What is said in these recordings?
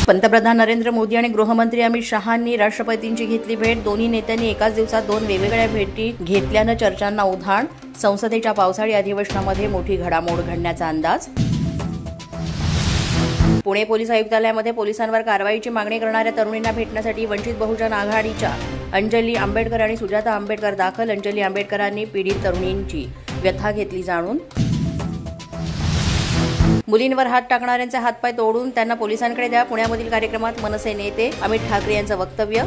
पंतप्रधान नरेंद्र मोदी आणि गृहमंत्री अमित शहांनी राष्ट्रपतींची घेतली भेट। दोन्ही नेत्यांनी एकाच दिवसात दोन वेगवेगळ्या भेटी घेतल्यानं चर्चांना उधाण। संसदेच्या पावसाळी अधिवेशनामध्ये मोठी घडामोड घडण्याचा अंदाज। पुणे पोलीस आयुक्तालयामध्ये पोलिसांवर कारवाईची मागणी करणाऱ्या तरुणींना भेटण्यासाठी वंचित बहुजन आघाडीच्या अंजली आंबेडकर आणि सुजाता आंबेडकर दाखल। अंजली आंबेडकरांनी पीडित तरुणींची व्यथा घेतली जाणून। मुलींवर हात टाकणाऱ्यांचे हातपाय तोडून त्यांना पोलिसांकडे द्या। पुण्यामधील कार्यक्रमात मनसे नेते अमित ठाकरे यांचं वक्तव्य।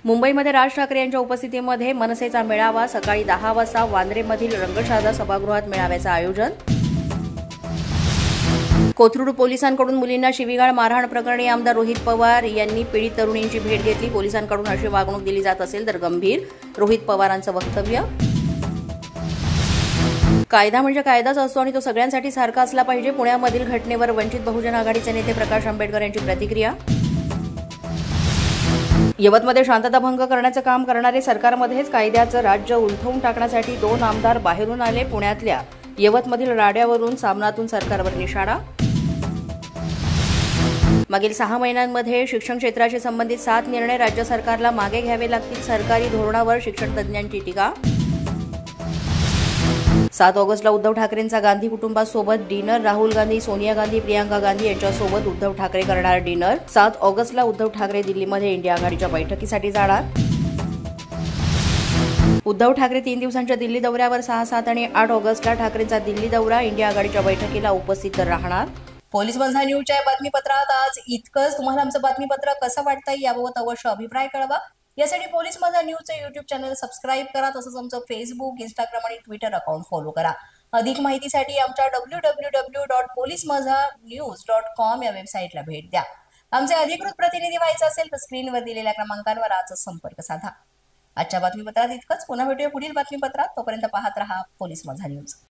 मुंबईमध्ये राज ठाकरे यांच्या उपस्थितीमध्ये मनसेचा मेळावा। सकाळी 10 वाजता वांद्रेमधील रंगशाला सभागृहात मेळाव्याचं आयोजन। कोथरूड पोलिसांकडून मुलींना शिवीगाळ मारहाण प्रकरणी आमदार रोहित पवार यांनी पीडित तरुणींची भेट घेतली। पोलिसांकडून अशी वागणूक दिली जात असेल तर गंभीर, रोहित पवारांचं वक्तव्य। कायदा म्हणजे कायदाच असतो आणि तो सगळ्यांसाठी सारखा असला पाहिजे। पुण्यामधील घटनेवर वंचित बहुजन आघाडीचे नेते प्रकाश आंबेडकर यांची प्रतिक्रिया। यवतमध्ये शांतता भंग करण्याचं काम करणारे सरकारमध्येच कायद्याचं राज्य उलथवून टाकण्यासाठी 2 आमदार बाहेरून आले। पुण्यातल्या यवतमधील राड्यावरून सामनातून सरकारवर निशाणा। मागील 6 महिन्यांमध्ये शिक्षण क्षेत्राशी संबंधित 7 निर्णय राज्य सरकारला मागे घ्यावे लागतील। सरकारी धोरणावर शिक्षण तज्ज्ञांची टीका। 7 ऑगस्टला उद्धव ठाकरेंचा गांधी कुटुंबासोबत डिनर। राहुल गांधी, सोनिया गांधी, प्रियांका गांधी यांच्यासोबत उद्धव ठाकरे करणार डिनर। 7 ऑगस्टला उद्धव ठाकरे दिल्लीमध्ये इंडिया आघाडीच्या बैठकीसाठी जाणार। उद्धव ठाकरे 3 दिवसांच्या दिल्ली दौऱ्यावर 6, 7 आणि 8 ऑगस्टला ठाकरेंचा दिल्ली दौरा। इंडिया आघाडीच्या बैठकीला उपस्थित राहणार। पोलीस माझा न्यूजच्या बातमीपत्रात आज इतकंच। तुम्हाला आमचं बातमीपत्र कसं वाटतंय याबाबत अवश्य अभिप्राय कळवा। यासाठी पोलीस माझा न्यूजचं YouTube चॅनल सबस्क्राईब करा। तसंच आमचं फेसबुक, इंस्टाग्राम आणि ट्विटर अकाउंट फॉलो करा। अधिक माहितीसाठी आमच्या www.policemazhanews.com या वेबसाईटला भेट द्या। आमचे अधिकृत प्रतिनिधी व्हायचे असेल तर स्क्रीनवर दिलेल्या क्रमांकांवर आजच संपर्क साधा। आजच्या बातमीपत्रात इतकंच। पुन्हा भेटूया पुढील बातमीपत्रात। तोपर्यंत पाहत रहा पोलीस माझा न्यूज।